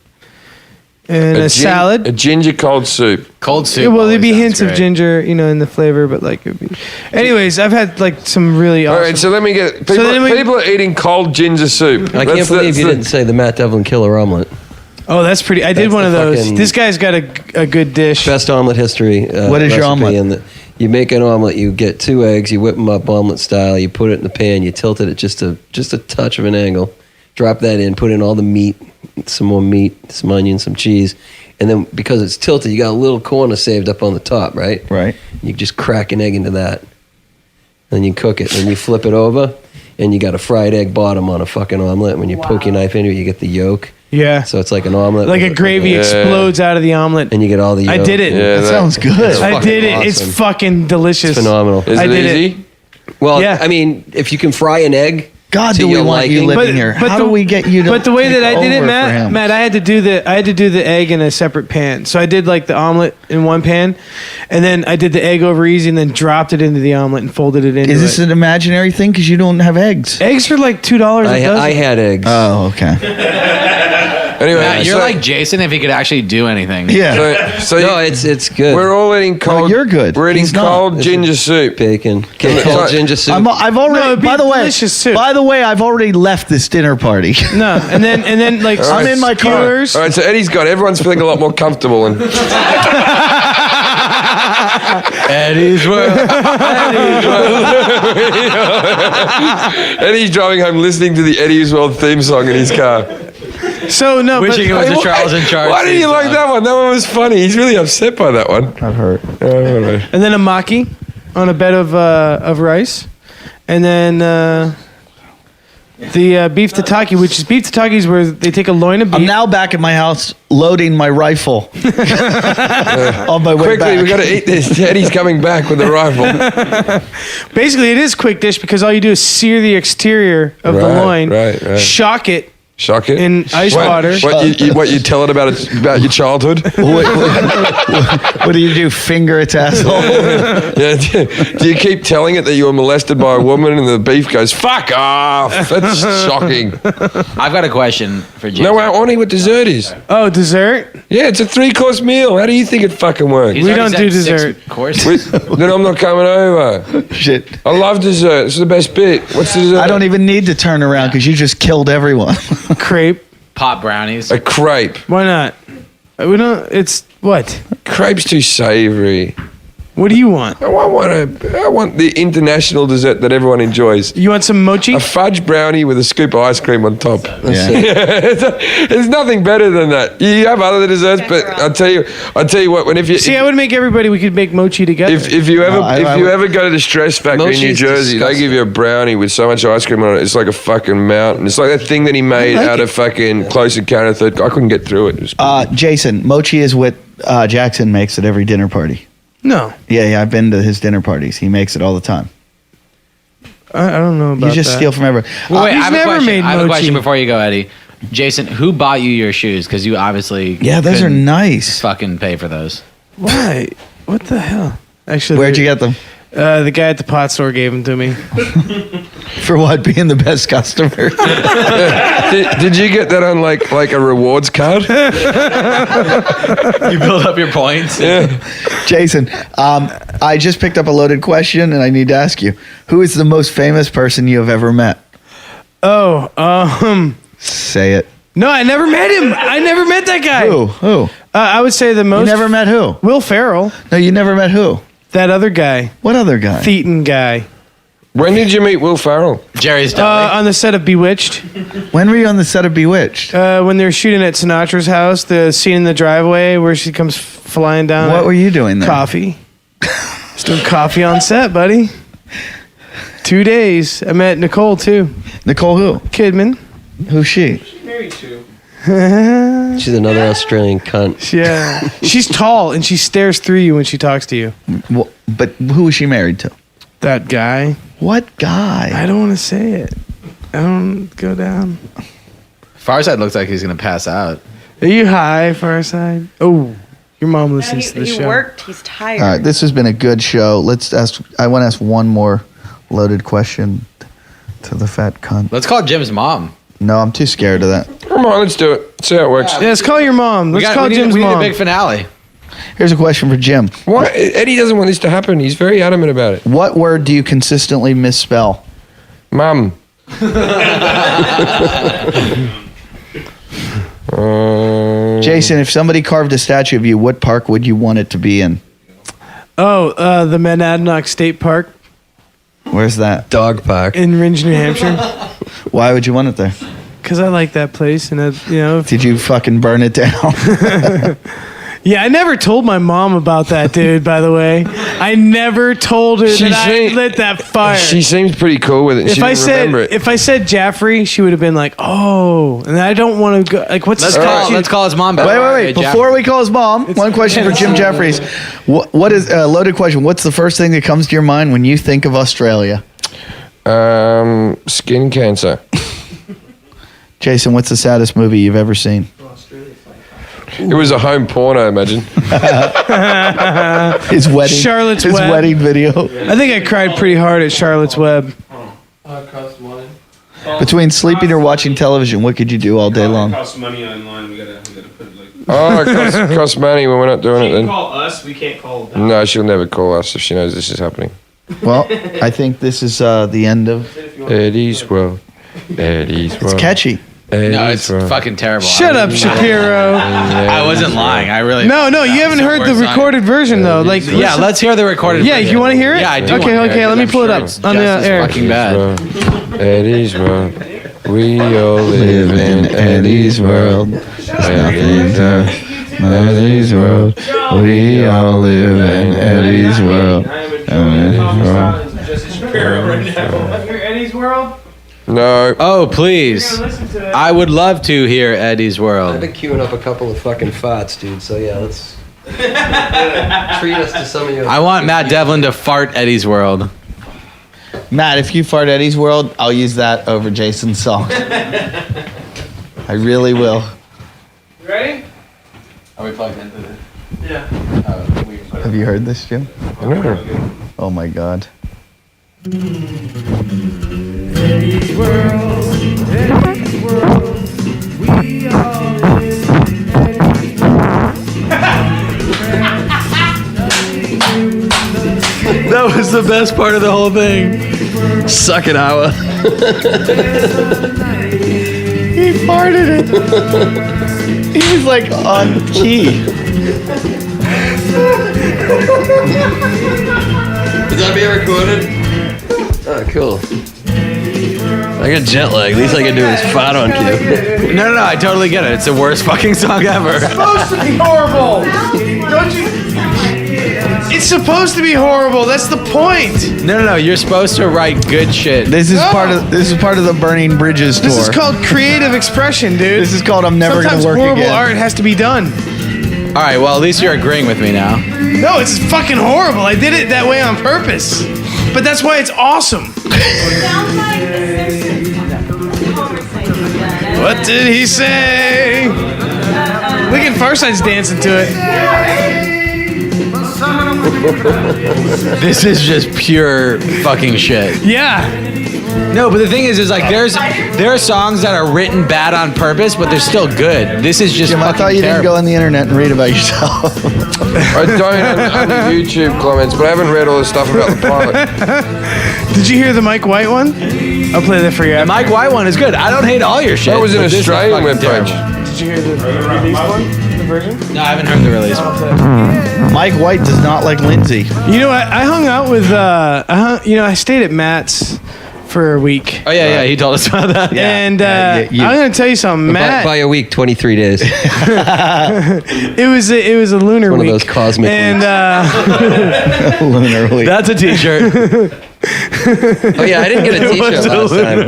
And a salad.
A ginger cold soup.
Cold soup.
Yeah, well, there'd be
always
hints
sounds
of
great.
ginger, in the flavor, but like it'd be. Anyways, I've had like some really awesome.
All right, so let me get. People,
then we-
people are eating cold ginger soup.
I can't believe you didn't say the Matt Devlin killer omelet.
Oh, that's pretty. I did
That's
one of
the
those.
fucking-
This guy's got a good dish.
Best omelet history.
What is your
recipe
omelet?
in you make an omelet. You get 2 eggs. You whip them up omelet style. You put it in the pan. You tilt it at just a touch of an angle. Drop that in. Put in all the meat, some more meat, some onion, some cheese, and then because it's tilted, you got a little corner saved up on the top, right?
Right.
You just crack an egg into that, and then you cook it. Then you flip it over, and you got a fried egg bottom on a fucking omelet. When you poke your knife into it, you get the yolk.
Yeah.
So it's like an omelet.
Like a gravy explodes out of the omelet.
And you get all the yolk.
I did it.
Yeah,
That sounds good.
I did it.
awesome.
It's fucking delicious.
It's phenomenal.
Is
I
it
did it.
easy?
Well,
Yeah.
I mean, if you can fry an egg,
God,
to
do we
your
want you
liking.
living
But-
here?
but
How
the-
do we get you to?
But the way
take
that I did it,
over for him?
Matt, I had to do the egg in a separate pan. So I did like the omelet in one pan, and then I did the egg over easy, and then dropped it into the omelet and folded it into
Is this
it.
an imaginary thing? Because you don't have eggs.
Eggs are like $2 a dozen.
I had eggs.
Oh, okay.
Anyway,
Matt, you're
so-
like Jason if he could actually do anything.
Yeah.
So
no, it's good.
we're all eating cold.
you're good.
We're eating
He's not.
cold ginger soup.
bacon.
Yeah.
Cold ginger soup.
I've already.
No, it'd be
by the way,
delicious soup.
by the way, I've already left this dinner party.
No, and then like
I'm in my car.
skewers.
All right, so Eddie's got. Everyone's feeling a lot more comfortable and.
Eddie's world.
Eddie's driving home listening to the Eddie's World theme song in his car.
So no, but,
Wishing it was a Charles in Charge.
Why did you
theme
like
song.
that one? That one was funny. He's really upset by that one.
I've heard.
and then a maki on a bed of rice, and then the beef tataki, which is beef tataki is where they take a loin of beef.
I'm now back at my house loading my rifle on my way
Quickly,
back.
we got to eat this. Eddie's coming back with the rifle.
Basically, it is quick dish because all you do is sear the exterior of the
Right,
loin,
right.
shock it
Shock it
in ice water.
What you tell it about your childhood?
What do you do? Finger its asshole?
Yeah, do you keep telling it that you were molested by a woman and the beef goes, fuck off? That's shocking.
I've got a question for Jason.
No, I want to eat what dessert is.
Oh, dessert?
Yeah, it's a 3-course meal. How do you think it fucking works?
He's
We
already
don't do
said 6
dessert.
courses.
Then I'm not coming over.
Shit.
I love dessert. It's the best bit. What's the dessert?
I don't even need to turn around because you just killed everyone.
Crepe?
Pop brownies.
A crepe.
Why not? We don't. It's what?
Crepe's too savory.
What do you want?
I want the international dessert that everyone enjoys.
You want some mochi?
A fudge brownie with a scoop of ice cream on top.
Yeah.
There's nothing better than that. You have other desserts, but I'll tell you what.
See, I would make everybody. We could make mochi together.
If you ever
I
if you
would-
ever go to the Stress Factory in New
Mochi's
Jersey, they give you a brownie with so much ice cream on it. It's like a fucking mountain. It's like that thing that he made
like
out of fucking Close Encounter of the Third. I couldn't get through it. It was-
Jason, mochi is what Jackson makes at every dinner party.
no,
Yeah, I've been to his dinner parties. He makes it all the time.
I don't know about
You just
that.
steal from everyone.
Well, wait,
he's
I have a
never
question.
made
I have a question
mochi.
before you go, Eddie. Jason, who bought you your shoes? Because you obviously
Yeah, those are
couldn't
nice.
fucking pay for those.
Why? What the hell? Actually,
Where'd you get them?
The guy at the pot store gave them to me.
For what? Being the best customer?
Did you get that on like a rewards card?
You build up your points.
Yeah.
Jason, I just picked up a loaded question, and I need to ask you: who is the most famous person you have ever met? Say it.
No, I never met him. I never met that guy.
Who?
I would say the
You
most.
never met who?
Will Ferrell.
No, you never met who?
That other guy.
What other guy?
Thetan guy.
When did you meet Will Ferrell?
Jerry's Deli.
On the set of Bewitched.
When were you on the set of Bewitched?
When they were shooting at Sinatra's house, the scene in the driveway where she comes flying down.
What were you doing there?
Coffee. Just doing coffee on set, buddy. 2 days. I met Nicole, too.
Nicole who?
Kidman.
Who's she?
Married to.
She's another Australian cunt.
Yeah. She's tall, and she stares through you when she talks to you.
Well, but who was she married to?
That guy.
What guy?
I don't want to say it. I don't go down.
Farside looks like he's gonna pass out.
Are you high, Farside? Oh, your mom listens to the
He
show.
worked. He's tired.
All right, this has been a good show. I want to ask one more loaded question to the fat cunt.
Let's call Jim's mom.
No, I'm too scared of that.
Come on, let's do it. See how it works.
Yeah, let's call your mom. Let's call Jim's
we need
mom.
a big finale.
Here's a question for Jim.
Why? Eddie doesn't want this to happen. He's very adamant about it.
What word do you consistently misspell?
Mum.
Jason, if somebody carved a statue of you, what park would you want it to be in?
Oh, the Monadnock State Park
Where's that?
Dog park.
in Ringe, New Hampshire.
Why would you want it there?
Because I like that place, and
Did you fucking burn it down?
yeah, I never told my mom about that, dude. By the way, I never told her that I lit that fire.
She seems pretty cool with it. She didn't remember it.
If I said Jaffrey, she would have been like, "Oh," and I don't want to go. Like, what's
Let's call his mom back.
Wait. Before we call his mom, one question for Jim Jeffries. What is a loaded question? What's the first thing that comes to your mind when you think of Australia?
Skin cancer.
Jason, what's the saddest movie you've ever seen?
It was a home porn, I imagine.
His wedding.
Charlotte's
his
Web.
wedding video.
I think I cried pretty hard at Charlotte's Web.
Between sleeping or watching television, what could you do all day long?
It costs money online. We gotta put it like.
Oh, it costs money when we're not doing it
She
then.
can call us. We can't call them.
No, she'll never call us if she knows this is happening.
Well, I think this is the end of.
Eddie's World. Eddie's World.
It's catchy.
No, it's fucking terrible.
Shut up, Shapiro.
I wasn't lying. I really.
No, you haven't heard the recorded version though. Like,
Yeah, let's hear the recorded.
Yeah,
version.
you want to hear it?
Yeah, I do.
Okay, let me pull it up on the air.
Fucking bad.
Eddie's World. We all live in Eddie's World. Eddie's World. We all live in Eddie's World.
Hear Eddie's World?
No.
Oh, please. I would love to hear Eddie's
I've
World.
been queuing up a couple of fucking farts, dude. So yeah, let's treat us to some of your.
I want Matt Devlin to fart Eddie's World.
Matt, if you fart Eddie's World, I'll use that over Jason's song. I really will.
Ready?
Are we plugged into this?
Yeah.
Have you heard this, Jim?
No.
Oh my God.
Eddie's World, Eddie's World, we all live in Eddie's
That was the best part of the whole thing.
Suck it, Iowa.
He farted it. He was like on key.
Is that being recorded? Oh, cool. I got jet lag. At least I can do is fart on cue.
No, I totally get it. It's the worst fucking song ever.
supposed to be horrible. Don't you? It's supposed to be horrible. That's the point.
No. You're supposed to write good shit.
This is
No.
part of the Burning Bridges tour.
This is called creative expression, dude.
This is called I'm never
Sometimes
gonna work
horrible
again.
art has to be done.
All right. Well, at least you're agreeing with me now.
No, it's fucking horrible. I did it that way on purpose. But that's why it's awesome.
Sounds like the Simpsons conversation.
What did he say? Look at Farside's dancing to it.
This is just pure fucking shit.
Yeah.
No, but the thing is like there are songs that are written bad on purpose, but they're still good. This is just
Jim, I
fucking
thought you didn't
terrible.
go on the internet and read about yourself.
I don't on the YouTube comments, but I haven't read all the stuff about the pilot.
Did you hear the Mike White one? I'll play that for you.
The Mike White one is good. I don't hate all your shit.
That was an
but this is
Australian
fucking
webpage.
terrible.
Did you hear the release one? The version?
No, I haven't heard the release.
Mike White does not like Lindsay.
You know, I hung out with, I stayed at Matt's for a week.
Oh yeah, he told us about that.
And
Yeah,
I'm going to tell you something, Matt.
By a week, 23 days.
It was a lunar
One
week.
of those cosmic
and
Lunar week.
That's a t-shirt.
Oh yeah, I didn't get a t-shirt last time.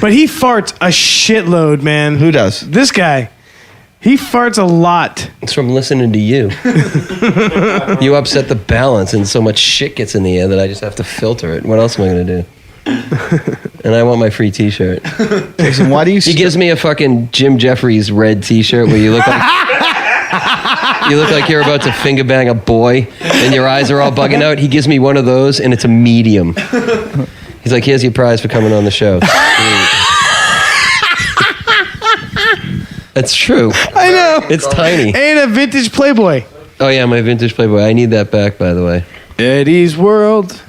but he farts a shitload, man.
Who does?
This guy. He farts a lot.
It's from listening to you. You upset the balance, and so much shit gets in the air that I just have to filter it. What else am I going to do? And I want my free t-shirt.
Jason, why do you...
He gives me a fucking Jim Jeffries red t-shirt where you look like... You look like you're about to finger bang a boy and your eyes are all bugging out. He gives me one of those and it's a medium. He's like, here's your prize for coming on the show. That's true.
I know.
It's tiny.
And a vintage Playboy.
Oh yeah, my vintage Playboy. I need that back, by the way.
Eddie's World.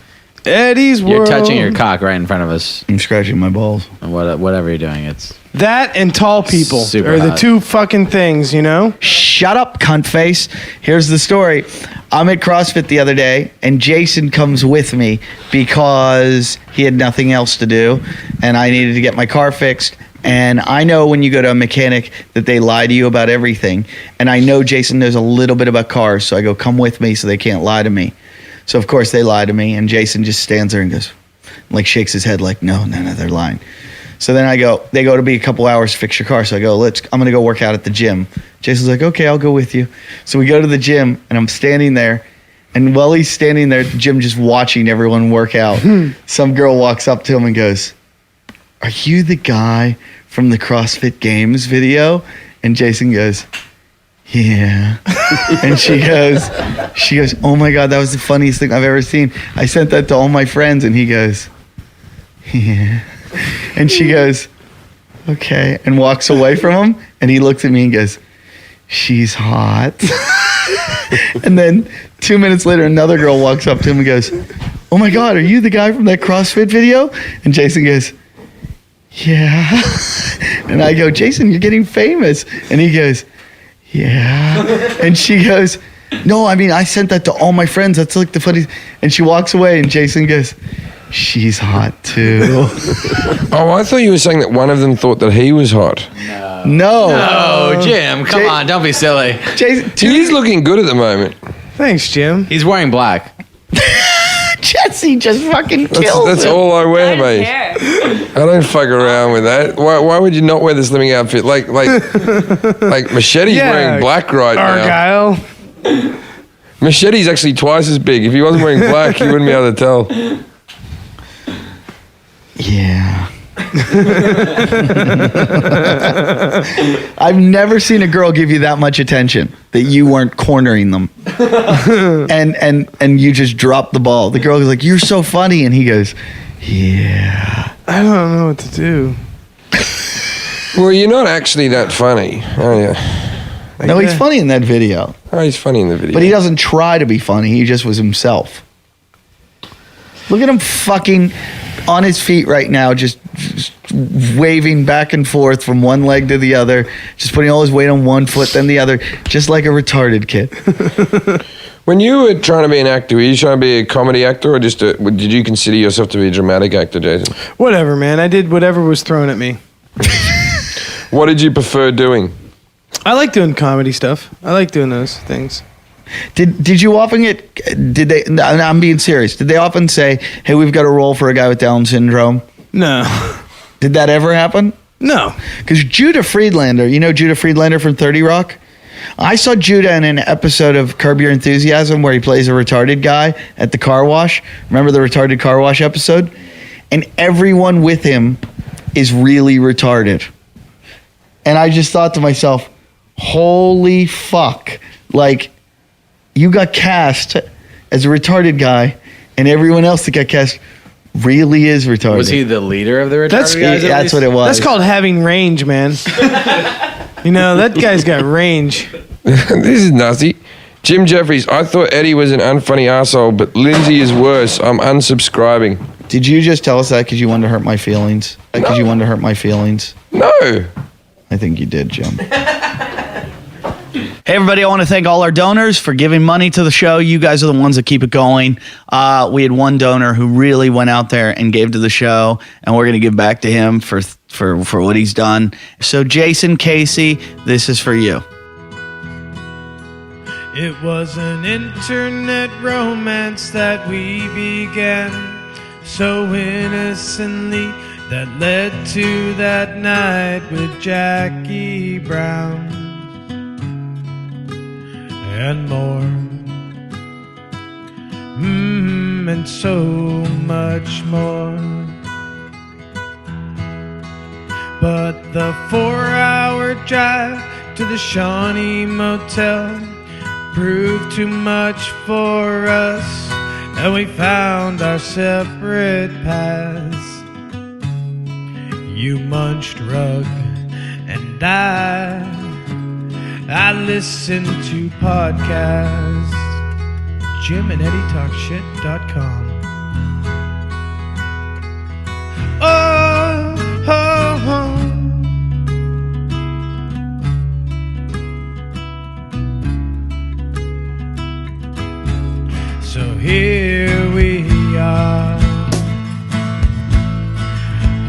Eddie's
You're
World.
touching your cock right in front of us.
I'm scratching my balls.
Whatever you're doing, it's
That and tall people
Super
are the
hot.
two fucking things, you know?
Shut up, cunt face. Here's the story. I'm at CrossFit the other day, and Jason comes with me because he had nothing else to do, and I needed to get my car fixed. And I know when you go to a mechanic that they lie to you about everything. And I know Jason knows a little bit about cars, so I go, come with me so they can't lie to me. So, of course, they lie to me, and Jason just stands there and goes, like, shakes his head like, no, they're lying. So then they go to be a couple hours to fix your car. So I go, I'm going to go work out at the gym. Jason's like, okay, I'll go with you. So we go to the gym, and I'm standing there. And while he's standing there at the gym just watching everyone work out, some girl walks up to him and goes, are you the guy from the CrossFit Games video? And Jason goes, yeah. And she goes, oh my God, that was the funniest thing I've ever seen. I sent that to all my friends. And he goes, yeah. And she goes, okay. And walks away from him. And he looks at me and goes, she's hot. And then 2 minutes later, another girl walks up to him and goes, oh my God, are you the guy from that CrossFit video? And Jason goes, yeah. And I go, Jason, you're getting famous. And he goes, yeah. And she goes, no, I mean, I sent that to all my friends. That's like the funniest. And she walks away and Jason goes, she's hot too.
Oh, I thought you were saying that one of them thought that he was hot.
No.
Oh, Jim, come on, don't be silly.
Jason,
He's looking good at the moment.
Thanks, Jim.
He's wearing black.
Jesse just fucking kills
That's
him.
all I wear,
Nice
mate.
hair.
I don't fuck around with that. Why would you not wear the slimming outfit? Like Machete's
Yeah,
wearing black right now.
Argyle.
Machete's actually twice as big. If he wasn't wearing black, you wouldn't be able to tell.
Yeah. I've never seen a girl give you that much attention that you weren't cornering them. and you just dropped the ball. The girl was like, you're so funny. And he goes, yeah.
I don't know what to do.
Well, you're not actually that funny, are you?
No, he's funny in that video.
Oh, he's funny in the video.
But he doesn't try to be funny. He just was himself. Look at him fucking on his feet right now, just waving back and forth from one leg to the other, just putting all his weight on one foot, then the other, just like a retarded kid.
When you were trying to be an actor, were you trying to be a comedy actor, or did you consider yourself to be a dramatic actor, Jason?
Whatever, man. I did whatever was thrown at me.
What did you prefer doing?
I like doing comedy stuff. I like doing those things.
Did you often I'm being serious, did they often say, hey, we've got a role for a guy with Down syndrome?
No.
Did that ever happen?
No.
Because Judah Friedlander, you know Judah Friedlander from 30 Rock? I saw Judah in an episode of Curb Your Enthusiasm where he plays a retarded guy at the car wash. Remember the retarded car wash episode? And everyone with him is really retarded. And I just thought to myself, holy fuck. Like, you got cast as a retarded guy, and everyone else that got cast Really is retarded.
Was he the leader of the retarded
That's-
guys? at
That's
least?
what it was.
That's called having range, man. You know, that guy's got range.
This is nasty. Jim Jeffries, I thought Eddie was an unfunny asshole, but Lindsay is worse. I'm unsubscribing.
Did you just tell us that because you wanted to hurt my feelings? Because you wanted to hurt my feelings?
No.
I think you did, Jim. Hey, everybody, I want to thank all our donors for giving money to the show. You guys are the ones that keep it going. We had one donor who really went out there and gave to the show, and we're going to give back to him for what he's done. So, Jason Casey, this is for you.
It was an internet romance that we began so innocently that led to that night with Jackie Brown and more. And so much more. But the 4-hour drive to the Shawnee Motel proved too much for us, and we found our separate paths. You munched rug, and I listened to podcasts. Jim and Eddie Talk Shit.com. Oh, oh, oh. So here we are,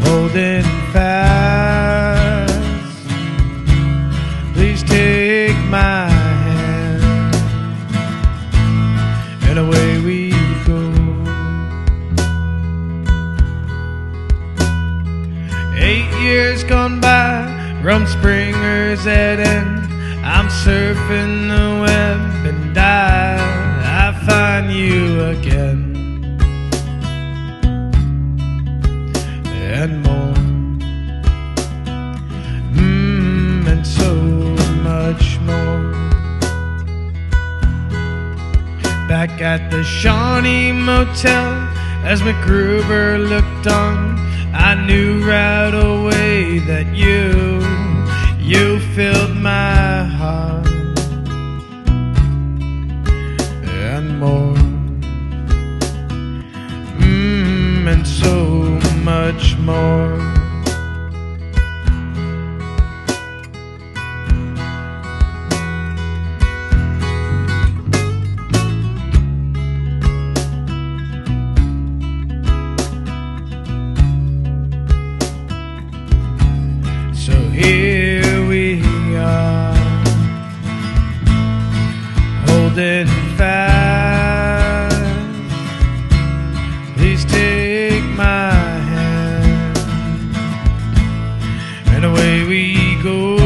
holding fast. Please take my hand, and away we go. 8 years gone by, Rumspringer's at end. I'm surfing the web and I find you again, and more, and so much more. Back at the Shawnee Motel, as MacGruber looked on, I knew right away that you filled my heart. And more, and so much more. So here we are, holding fast. Please take my hand, and away we go.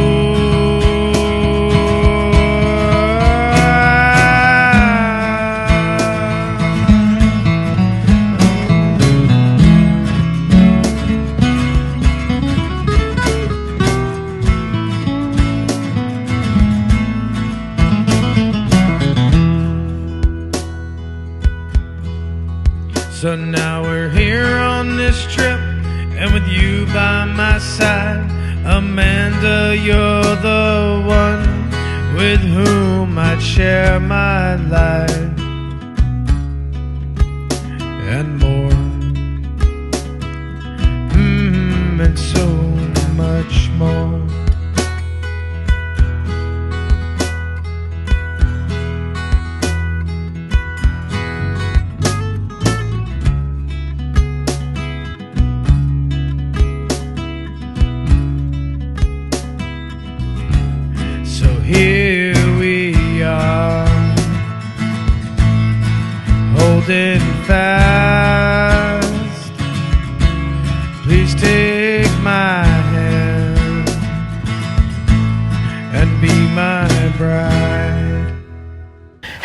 So now we're here on this trip, and with you by my side, Amanda, you're the one with whom I'd share my life, and more, and so much more. Here we are,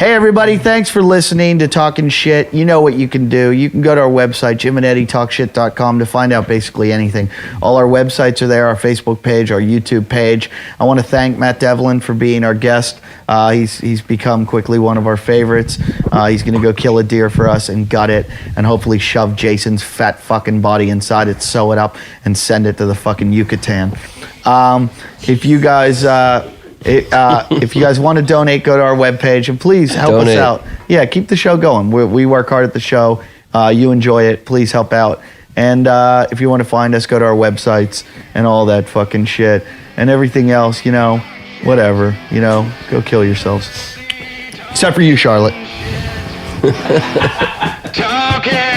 Hey, everybody, thanks for listening to Talking Shit. You know what you can do. You can go to our website, JimandEddieTalkShit.com, to find out basically anything. All our websites are there, our Facebook page, our YouTube page. I want to thank Matt Devlin for being our guest. He's become quickly one of our favorites. He's going to go kill a deer for us and gut it and hopefully shove Jason's fat fucking body inside it, sew it up, and send it to the fucking Yucatan. If you guys... if you guys want to donate, go to our webpage and please help us out. Yeah, keep the show going. We work hard at the show. You enjoy it. Please help out. And if you want to find us, go to our websites and all that fucking shit. And everything else, you know, whatever. You know, go kill yourselves. Except for you, Charlotte.
Talking